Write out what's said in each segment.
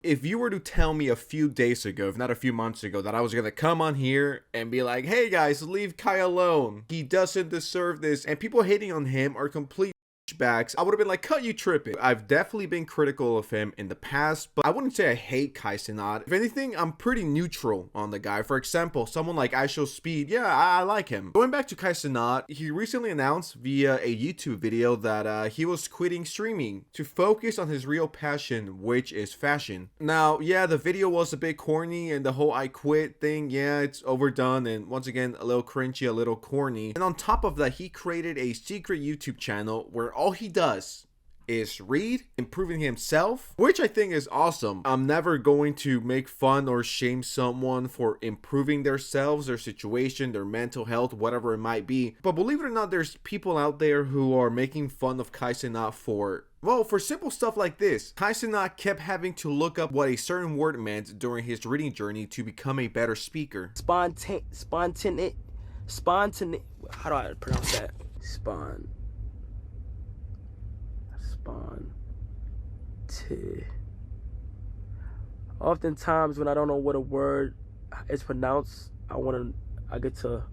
If you were to tell me a few days ago, if not a few months ago, that I was gonna come on here and be like, hey guys, leave Kai alone, he doesn't deserve this, and people hating on him are complete backs, I would have been like, cut, you tripping. I've definitely been critical of him in the past, but I wouldn't say I hate Kai Cenat. If anything, I'm pretty neutral on the guy. For example, someone like I Show Speed, yeah, I like him. Going back to Kai Cenat, he recently announced via a YouTube video that he was quitting streaming to focus on his real passion, which is fashion. Now, yeah, the video was a bit corny, and the whole I quit thing, yeah, it's overdone, and once again, a little cringy, a little corny. And on top of that, he created a secret YouTube channel where all he does is read, improving himself, which I think is awesome. I'm never going to make fun or shame someone for improving themselves, their situation, their mental health, whatever it might be. But believe it or not, there's people out there who are making fun of Kai Cenat for, well, for simple stuff like this. Kai Cenat kept having to look up what a certain word meant during his reading journey to become a better speaker. Spontaneity. How do I pronounce that? Oftentimes when I don't know what a word is pronounced, I get to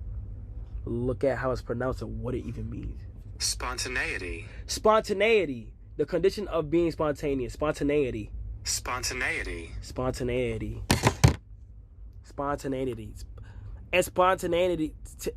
look at how it's pronounced and what it even means. Spontaneity. Spontaneity. The condition of being spontaneous. Spontaneity. Spontaneity. Spontaneity. Spontaneity. And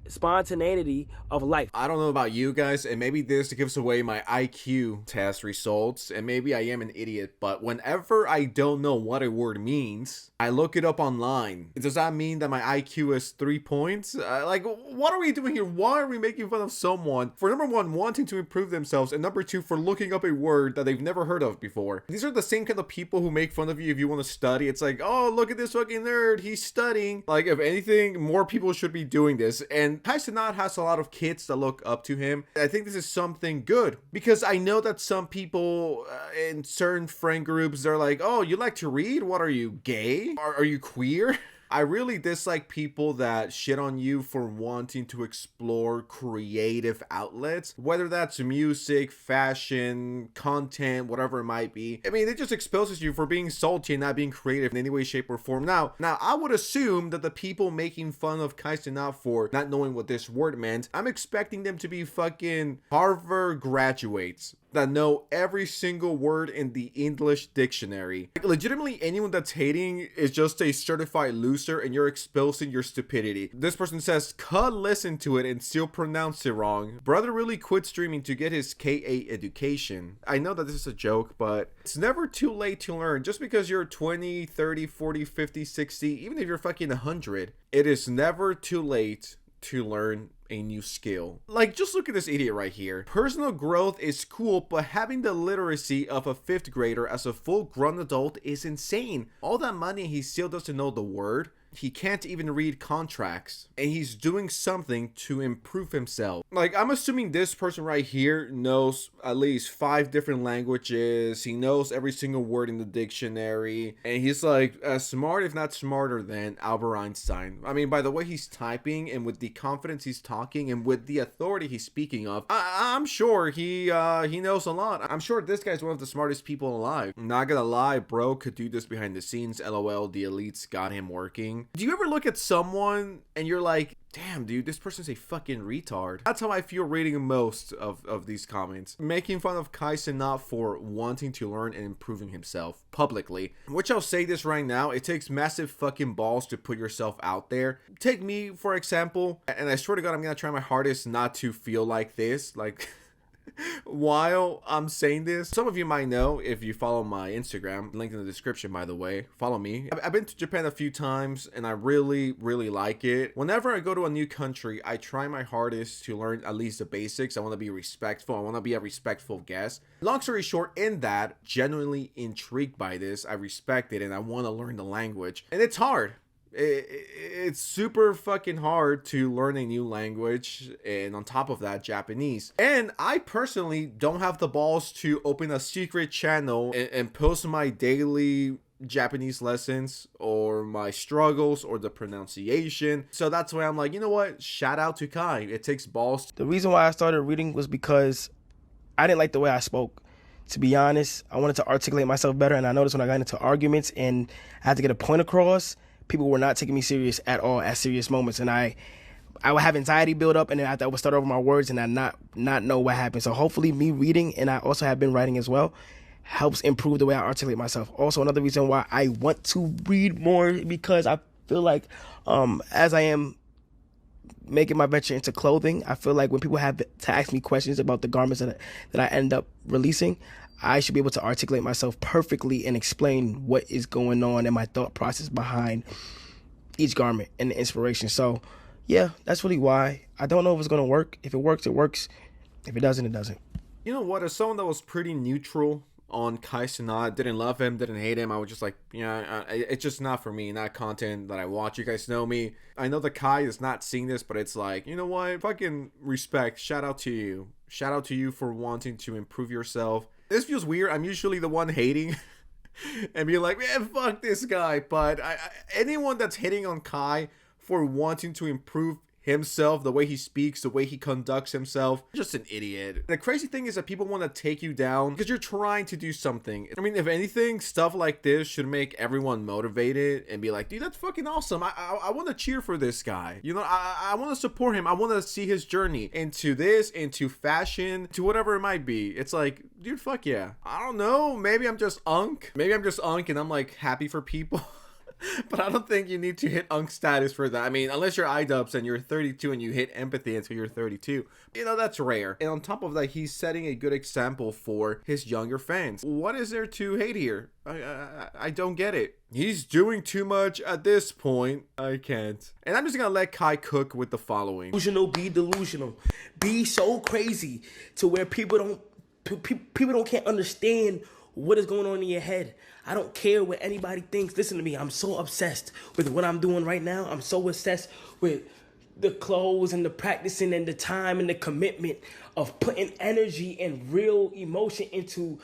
spontaneity of life. I don't know about you guys, and maybe this gives away my IQ test results, and maybe I am an idiot, but whenever I don't know what a word means, I look it up online. Does that mean that my IQ is 3 points? Like, what are we doing here? Why are we making fun of someone for, number one, wanting to improve themselves, and number two, for looking up a word that they've never heard of before? These are the same kind of people who make fun of you if you want to study. It's like, oh, look at this fucking nerd, he's studying. Like, if anything, more people should be doing this, and Kai Cenat has a lot of kids that look up to him. I think this is something good, because I know that some people in certain friend groups, they're like, oh, you like to read? What are you, gay? Are you queer? I really dislike people that shit on you for wanting to explore creative outlets, whether that's music, fashion, content, whatever it might be. I mean, it just exposes you for being salty and not being creative in any way, shape, or form. Now, I would assume that the people making fun of Kai Cenat for not knowing what this word meant, I'm expecting them to be fucking Harvard graduates that know every single word in the English dictionary. Like, legitimately, anyone that's hating is just a certified loser, and you're exposing your stupidity. This person says, "Cut, listen to it and still pronounce it wrong. Brother really quit streaming to get his KA education." I know that this is a joke, but it's never too late to learn. Just because you're 20, 30, 40, 50, 60, even if you're fucking 100, it is never too late to learn a new skill. Like, just look at this idiot right here. Personal growth is cool, but having the literacy of a 5th grader as a full-grown adult is insane. All that money, he still doesn't know the word. He can't even read contracts, and he's doing something to improve himself. Like, I'm assuming this person right here knows at least 5 different languages. He knows every single word in the dictionary, and he's like as smart, if not smarter, than Albert Einstein. I mean, by the way he's typing, and with the confidence he's talking, and with the authority he's speaking of, I'm sure he knows a lot. I'm sure this guy's one of the smartest people alive. I'm not gonna lie, bro could do this behind the scenes. LOL, the elites got him working. Do you ever look at someone and you're like, damn, dude, this person's a fucking retard? That's how I feel reading most of these comments. Making fun of Kai Cenat for wanting to learn and improving himself publicly. Which, I'll say this right now, it takes massive fucking balls to put yourself out there. Take me, for example, and I swear to God, I'm gonna try my hardest not to feel like this. Like... while I'm saying this, some of you might know if you follow my Instagram, link in the description, by the way. Follow me. I've been to Japan a few times, and I really like it. Whenever I go to a new country, I try my hardest to learn at least the basics. I want to be respectful. I want to be a respectful guest. Long story short, in that, genuinely intrigued by this, I respect it, and I want to learn the language. And it's hard. It's super fucking hard to learn a new language, and on top of that, Japanese. And I personally don't have the balls to open a secret channel and post my daily Japanese lessons or my struggles or the pronunciation. So that's why I'm like, you know what? Shout out to Kai. It takes balls. The reason why I started reading was because I didn't like the way I spoke. To be honest, I wanted to articulate myself better, and I noticed when I got into arguments and I had to get a point across, people were not taking me serious at all at serious moments, and I would have anxiety build up, and then I would start over my words and I not know what happened. So hopefully me reading, and I also have been writing as well, helps improve the way I articulate myself. Also, another reason why I want to read more, because I feel like as I am making my venture into clothing, I feel like when people have to ask me questions about the garments that I end up releasing, I should be able to articulate myself perfectly and explain what is going on and my thought process behind each garment and the inspiration. So yeah, that's really why. I don't know if it's going to work. If it works, it works. If it doesn't, it doesn't. You know what? As someone that was pretty neutral on Kai Cenat, didn't love him, didn't hate him, I was just like, yeah, it's just not for me, not content that I watch. You guys know me. I know that Kai is not seeing this, but it's like, you know what? Fucking respect. Shout out to you. Shout out to you for wanting to improve yourself. This feels weird. I'm usually the one hating and being like, man, fuck this guy. But anyone that's hating on Kai for wanting to improve himself, the way he speaks, the way he conducts himself, just an idiot. The crazy thing is that people want to take you down because you're trying to do something. I mean, if anything, stuff like this should make everyone motivated and be like, dude, that's fucking awesome. I want to cheer for this guy. You know, I want to support him. I want to see his journey into this, into fashion, to whatever it might be. It's like, dude, fuck yeah. I don't know. Maybe I'm just unk. Maybe I'm just unk and I'm like happy for people. But I don't think you need to hit unk status for that. I mean, unless you're iDubbbz and you're 32 and you hit empathy until you're 32. You know, that's rare. And on top of that, he's setting a good example for his younger fans. What is there to hate here? I don't get it. He's doing too much at this point. I can't. And I'm just gonna let Kai cook with the following. Delusional. Be so crazy to where people can't understand what is going on in your head. I don't care what anybody thinks. Listen to me. I'm so obsessed with what I'm doing right now. I'm so obsessed with the clothes and the practicing and the time and the commitment of putting energy and real emotion into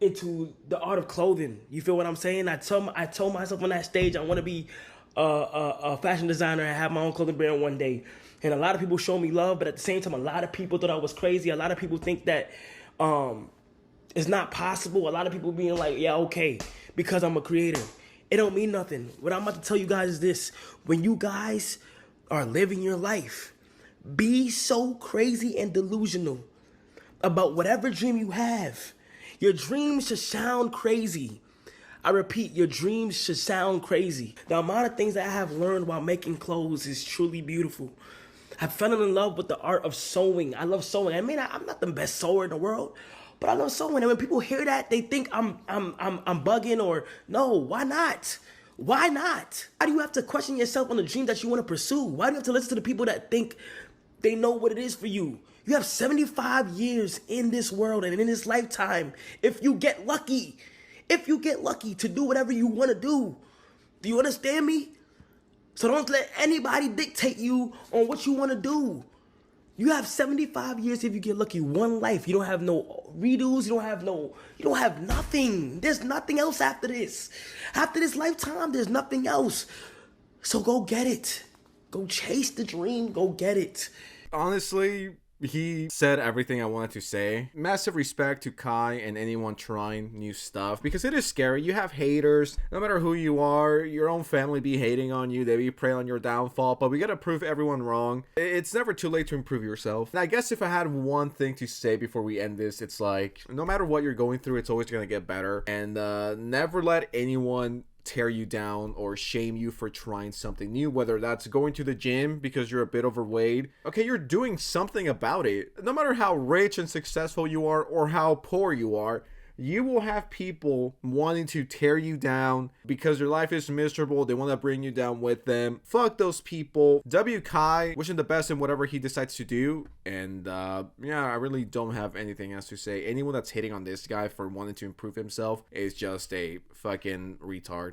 the art of clothing. You feel what I'm saying? I told myself on that stage I want to be a fashion designer and have my own clothing brand one day. And a lot of people show me love, but at the same time, a lot of people thought I was crazy. A lot of people think that it's not possible. A lot of people being like, yeah, okay, because I'm a creator. It don't mean nothing. What I'm about to tell you guys is this. When you guys are living your life, be so crazy and delusional about whatever dream you have. Your dreams should sound crazy. I repeat, your dreams should sound crazy. The amount of things that I have learned while making clothes is truly beautiful. I fell in love with the art of sewing. I love sewing. I mean, I'm not the best sewer in the world, but I love sewing. And when people hear that, they think I'm bugging or no. Why not? Why not? Why do you have to question yourself on the dream that you want to pursue? Why do you have to listen to the people that think they know what it is for you? You have 75 years in this world and in this lifetime. If you get lucky to do whatever you want to do. Do you understand me? So don't let anybody dictate you on what you want to do. You have 75 years if you get lucky. One life. You don't have no redos. You don't have nothing. There's nothing else after this. After this lifetime, there's nothing else. So go get it. Go chase the dream. Go get it. Honestly, he said everything I wanted to say. Massive respect to Kai and anyone trying new stuff, because it is scary. You have haters. No matter who you are, your own family be hating on you. They be preying on your downfall, but we gotta prove everyone wrong. It's never too late to improve yourself. And I guess if I had one thing to say before we end this, it's like, no matter what you're going through, it's always gonna get better. And never let anyone tear you down or shame you for trying something new, whether that's going to the gym because you're a bit overweight. Okay, you're doing something about it. No matter how rich and successful you are or how poor you are, you will have people wanting to tear you down because your life is miserable. They want to bring you down with them. Fuck those people. W. Kai, wishing the best in whatever he decides to do. And yeah, I really don't have anything else to say. Anyone that's hating on this guy for wanting to improve himself is just a fucking retard.